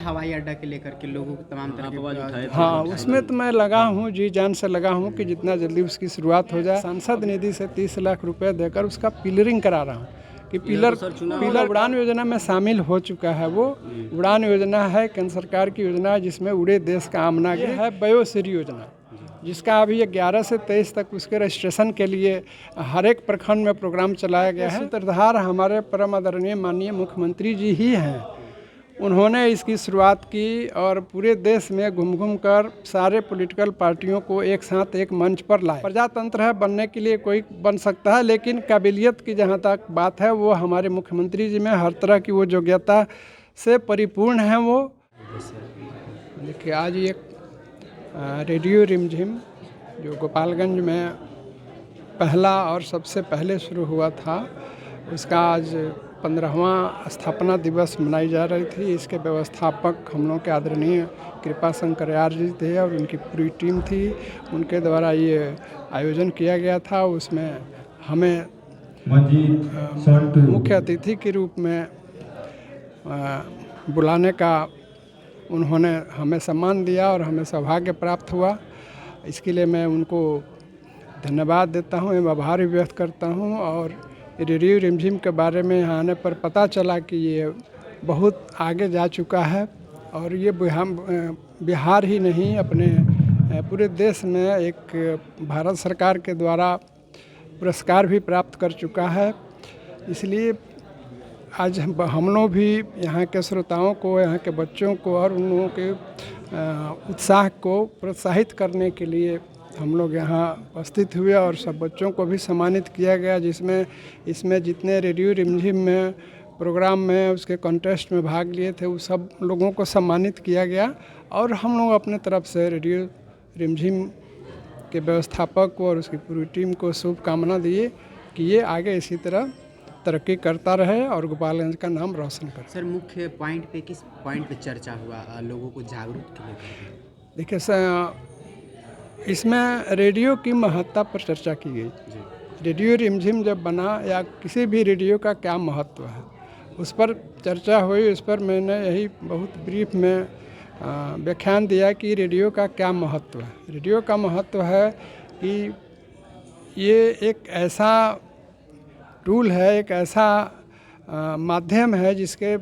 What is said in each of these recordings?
हवाई अड्डा के लेकर के लोगों को तमाम तरह के हाँ, उसमें तो मैं लगा हूँ, जी जान से लगा हूँ कि जितना जल्दी उसकी शुरुआत हो जाए। सांसद निधि से 30 लाख रुपए देकर उसका पिलरिंग करा रहा हूँ कि पिलर उड़ान योजना में शामिल हो चुका है। वो उड़ान योजना है, केंद्र सरकार की योजना है जिसमें उड़े देश का आम नागरिक है। वयोश्री योजना जिसका अभी 11 से 23 तक उसके रजिस्ट्रेशन के लिए हर एक प्रखंड में प्रोग्राम चलाया गया है। सूत्रधार हमारे परम आदरणीय माननीय मुख्यमंत्री जी ही हैं। उन्होंने इसकी शुरुआत की और पूरे देश में घूम कर सारे पॉलिटिकल पार्टियों को एक साथ एक मंच पर लाए। प्रजातंत्र है, बनने के लिए कोई बन सकता है, लेकिन काबिलियत की जहाँ तक बात है वो हमारे मुख्यमंत्री जी में हर तरह की वो योग्यता से परिपूर्ण है। वो देखिए, आज एक रेडियो रिमझिम जो गोपालगंज में पहला और सबसे पहले शुरू हुआ था, उसका आज 15वां स्थापना दिवस मनाई जा रही थी। इसके व्यवस्थापक हम लोग के आदरणीय कृपा शंकर यार जी थे और उनकी पूरी टीम थी। उनके द्वारा ये आयोजन किया गया था। उसमें हमें मुख्य अतिथि के रूप में बुलाने का उन्होंने हमें सम्मान दिया और हमें सौभाग्य प्राप्त हुआ। इसके लिए मैं उनको धन्यवाद देता हूँ एवं आभार व्यक्त करता हूँ। और रेडियो रिमझिम के बारे में यहाँ आने पर पता चला कि ये बहुत आगे जा चुका है और ये बिहार ही नहीं, अपने पूरे देश में एक भारत सरकार के द्वारा पुरस्कार भी प्राप्त कर चुका है। इसलिए आज हम लोग भी यहाँ के श्रोताओं को, यहाँ के बच्चों को और उन लोगों के उत्साह को प्रोत्साहित करने के लिए हम लोग यहाँ उपस्थित हुए और सब बच्चों को भी सम्मानित किया गया, जिसमें इसमें जितने रेडियो रिमझिम में प्रोग्राम में उसके कॉन्टेस्ट में भाग लिए थे, उस सब लोगों को सम्मानित किया गया। और हम लोग अपने तरफ से रेडियो रिमझिम के व्यवस्थापक को और उसकी पूरी टीम को शुभकामना दिए कि ये आगे इसी तरह तरक्की करता रहे और गोपालगंज का नाम रोशन करे। सर, मुख्य पॉइंट पे किस पॉइंट पे चर्चा हुआ लोगों को जागरूक के लिए? देखिए सर, इसमें रेडियो की महत्ता पर चर्चा की गई। रेडियो रिमझिम जब बना या किसी भी रेडियो का क्या महत्व है उस पर चर्चा हुई। उस पर मैंने यही बहुत ब्रीफ में व्याख्यान दिया कि रेडियो का क्या महत्व है। रेडियो का महत्व है कि ये एक ऐसा टूल है, एक ऐसा माध्यम है जिसके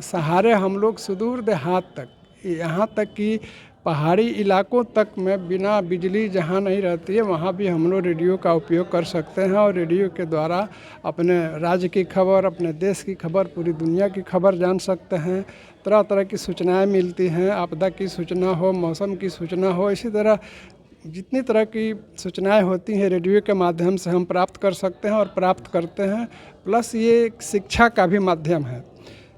सहारे हम लोग सुदूर देहात तक, यहाँ तक कि पहाड़ी इलाकों तक में बिना बिजली जहाँ नहीं रहती है वहाँ भी हम लोग रेडियो का उपयोग कर सकते हैं और रेडियो के द्वारा अपने राज्य की खबर, अपने देश की खबर, पूरी दुनिया की खबर जान सकते हैं। तरह तरह की सूचनाएं मिलती हैं, आपदा की सूचना हो, मौसम की सूचना हो, इसी तरह जितनी तरह की सूचनाएं होती हैं रेडियो के माध्यम से हम प्राप्त कर सकते हैं और प्राप्त करते हैं। प्लस ये एक शिक्षा का भी माध्यम है।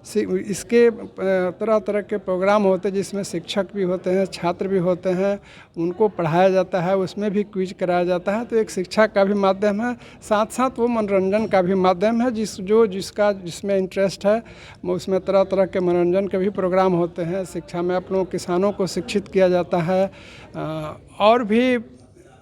इसके तरह तरह के प्रोग्राम होते हैं जिसमें शिक्षक भी होते हैं, छात्र भी होते हैं, उनको पढ़ाया जाता है, उसमें भी क्विज कराया जाता है। तो एक शिक्षा का भी माध्यम है, साथ साथ वो मनोरंजन का भी माध्यम है। जिसमें इंटरेस्ट है उसमें तरह तरह के मनोरंजन के भी प्रोग्राम होते हैं। शिक्षा में अपनों किसानों को शिक्षित किया जाता है और भी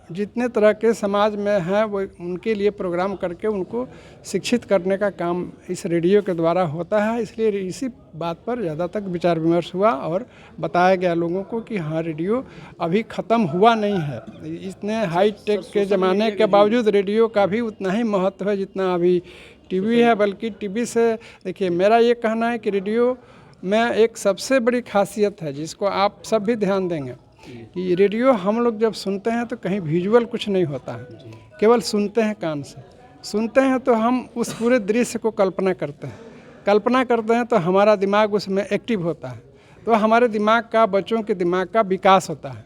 जितने तरह के समाज में हैं वो उनके लिए प्रोग्राम करके उनको शिक्षित करने का काम इस रेडियो के द्वारा होता है। इसलिए इसी बात पर ज़्यादा तक विचार विमर्श हुआ और बताया गया लोगों को कि हाँ, रेडियो अभी ख़त्म हुआ नहीं है। इतने हाई टेक के ज़माने के बावजूद रेडियो का भी उतना ही महत्व है जितना अभी टीवी है। बल्कि टीवी से देखिए, मेरा ये कहना है कि रेडियो में एक सबसे बड़ी खासियत है जिसको आप सब भी ध्यान देंगे कि रेडियो हम लोग जब सुनते हैं तो कहीं विजुअल कुछ नहीं होता है, केवल सुनते हैं, कान से सुनते हैं तो हम उस पूरे दृश्य को कल्पना करते हैं तो हमारा दिमाग उसमें एक्टिव होता है, तो हमारे दिमाग का, बच्चों के दिमाग का विकास होता है।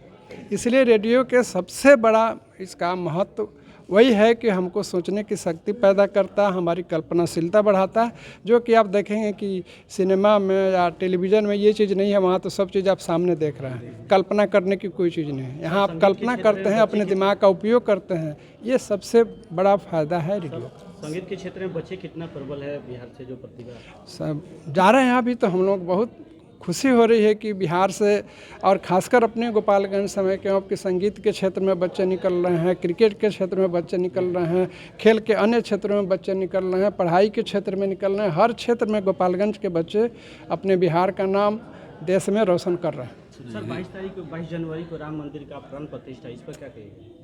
इसलिए रेडियो के सबसे बड़ा इसका महत्व वही है कि हमको सोचने की शक्ति पैदा करता है, हमारी कल्पनाशीलता बढ़ाता है। जो कि आप देखेंगे कि सिनेमा में या टेलीविज़न में ये चीज़ नहीं है, वहाँ तो सब चीज़ आप सामने देख रहे हैं, कल्पना करने की कोई चीज़ नहीं है। यहाँ आप कल्पना करते हैं, अपने दिमाग का उपयोग करते हैं, ये सबसे बड़ा फ़ायदा है रेडियो। संगीत के क्षेत्र में बच्चे कितना प्रबल है बिहार से जो प्रतिभा सब जा रहे हैं। अभी तो हम लोग बहुत खुशी हो रही है कि बिहार से और ख़ासकर अपने गोपालगंज समय के आपके संगीत के क्षेत्र में बच्चे निकल रहे हैं, क्रिकेट के क्षेत्र में बच्चे निकल रहे हैं, खेल के अन्य क्षेत्रों में बच्चे निकल रहे हैं, पढ़ाई के क्षेत्र में निकल रहे हैं। हर क्षेत्र में गोपालगंज के बच्चे अपने बिहार का नाम देश में रोशन कर रहे हैं। सर 22 जनवरी को राम मंदिर का प्राण प्रतिष्ठा, इस पर क्या कहेंगे?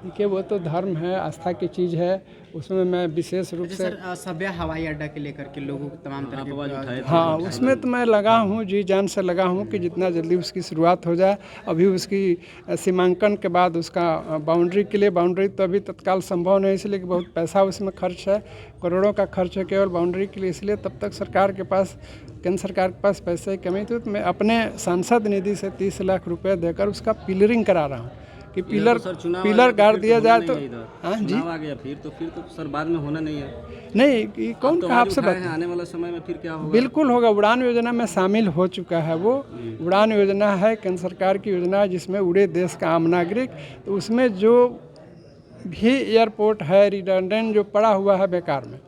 देखिए वो तो धर्म है, आस्था की चीज़ है, उसमें मैं विशेष रूप से सर सभ्य हवाई अड्डा के लेकर के लोगों को तमाम तरह के हाँ उसमें तो मैं लगा हूँ, जी जान से लगा हूँ कि जितना जल्दी उसकी शुरुआत हो जाए। अभी उसकी सीमांकन के बाद उसका बाउंड्री के लिए, बाउंड्री तो अभी तत्काल संभव नहीं, इसलिए कि बहुत पैसा उसमें खर्च है, करोड़ों का खर्च है केवल बाउंड्री के लिए। इसलिए तब तक सरकार के पास, केंद्र सरकार के पास पैसे की कमी थी, तो मैं अपने सांसद निधि से 30 लाख रुपए देकर उसका पिलरिंग करा रहा हूँ कि पिलर गाड़ दिया जाए। तो हाँ जी आ गया फिर तो सर बाद में होना नहीं है। नहीं ये कौन कहा आपसे बात? आने वाला समय में फिर क्या होगा? बिल्कुल होगा, उड़ान योजना में शामिल हो चुका है वो। उड़ान योजना है केंद्र सरकार की योजना है जिसमें उड़े देश का आम नागरिक, तो उसमें जो भी एयरपोर्ट है रिडंडेंट जो पड़ा हुआ है बेकार में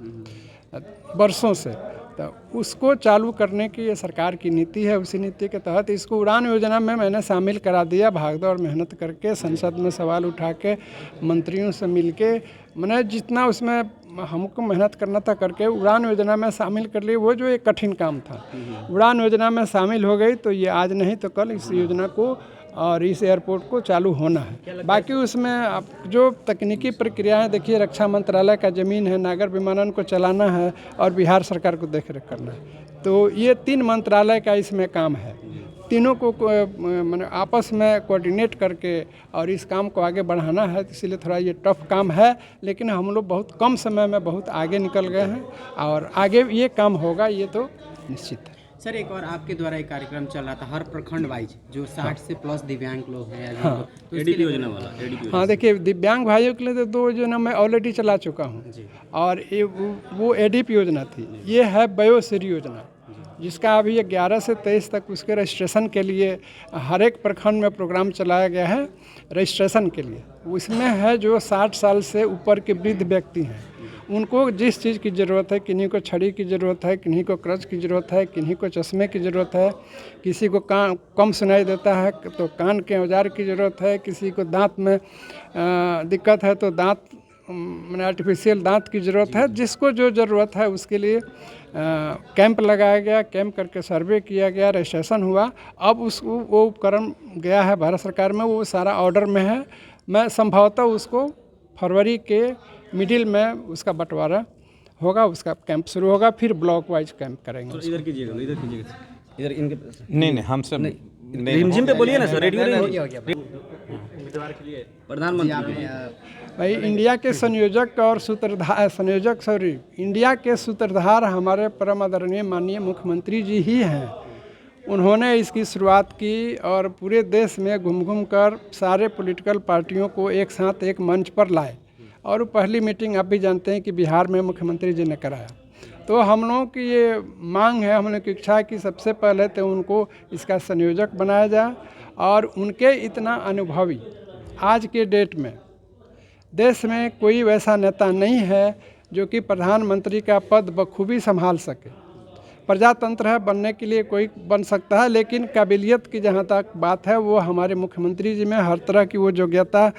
बरसों से, तो उसको चालू करने की ये सरकार की नीति है। उसी नीति के तहत इसको उड़ान योजना में मैंने शामिल करा दिया। भागदौड़ मेहनत करके संसद में सवाल उठा के मंत्रियों से मिल के मैंने जितना उसमें हमको मेहनत करना था करके उड़ान योजना में शामिल कर लिए। वो जो एक कठिन काम था उड़ान योजना में शामिल हो गई, तो ये आज नहीं तो कल इस योजना को और इस एयरपोर्ट को चालू होना है। बाकी उसमें आप जो तकनीकी प्रक्रियाएं देखिए, रक्षा मंत्रालय का ज़मीन है, नागर विमानन को चलाना है और बिहार सरकार को देखरेख करना है, तो ये 3 मंत्रालय का इसमें काम है। तीनों को मैंने आपस में कोऑर्डिनेट करके और इस काम को आगे बढ़ाना है, इसलिए थोड़ा ये टफ काम है, लेकिन हम लोग बहुत कम समय में बहुत आगे निकल गए हैं और आगे ये काम होगा, ये तो निश्चित है। सर एक और आपके द्वारा एक कार्यक्रम चल रहा था हर प्रखंड वाइज जो 60 से प्लस दिव्यांग लोग हैं, हाँ। तो एडीपी योजना वाला हाँ देखिए, दिव्यांग भाइयों के लिए तो 2 योजना मैं ऑलरेडी चला चुका हूँ, और ये वो एडीपी योजना थी। ये है वयोश्री योजना, जिसका अभी 11 से 23 तक उसके रजिस्ट्रेशन के लिए हर एक प्रखंड में प्रोग्राम चलाया गया है रजिस्ट्रेशन के लिए। उसमें है जो 60 साल से ऊपर के वृद्ध व्यक्ति हैं, उनको जिस चीज़ की ज़रूरत है, किन्हीं को छड़ी की ज़रूरत है, किन्हीं को क्रच की ज़रूरत है, किन्हीं को चश्मे की ज़रूरत है, किसी को कान कम सुनाई देता है तो कान के औजार की ज़रूरत है, किसी को दांत में दिक्कत है तो दांत मैंने आर्टिफिशियल दांत की ज़रूरत है। जिसको जो ज़रूरत है उसके लिए कैंप लगाया गया, कैंप करके सर्वे किया गया, रजिस्ट्रेशन हुआ। अब वो उपकरण गया है भारत सरकार में, वो सारा ऑर्डर में है। मैं संभवतः उसको फरवरी के मिडिल में उसका बंटवारा होगा, उसका कैंप शुरू होगा, फिर ब्लॉक वाइज कैंप करेंगे। तो इधर कीजिएगा, इधर इनके नहीं हम सब रिमझिम पे बोलिए ना सर, रेडियो उम्मीदवार के लिए प्रधानमंत्री भाई इंडिया के संयोजक और इंडिया के सूत्रधार हमारे परम आदरणीय माननीय मुख्यमंत्री जी ही हैं। उन्होंने इसकी शुरुआत की और पूरे देश में घूम कर सारे पॉलिटिकल पार्टियों को एक साथ एक मंच पर लाए, और पहली मीटिंग आप भी जानते हैं कि बिहार में मुख्यमंत्री जी ने कराया। तो हम लोगों की ये मांग है, हम लोग की इच्छा है कि सबसे पहले तो उनको इसका संयोजक बनाया जाए, और उनके इतना अनुभवी आज के डेट में देश में कोई वैसा नेता नहीं है जो कि प्रधानमंत्री का पद बखूबी संभाल सके। प्रजातंत्र है, बनने के लिए कोई बन सकता है, लेकिन काबिलियत की जहाँ तक बात है वो हमारे मुख्यमंत्री जी में हर तरह की वो योग्यता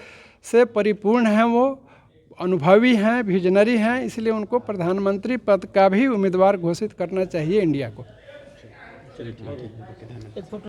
से परिपूर्ण हैं, वो अनुभवी हैं, विजनरी हैं, इसलिए उनको प्रधानमंत्री पद का भी उम्मीदवार घोषित करना चाहिए इंडिया को।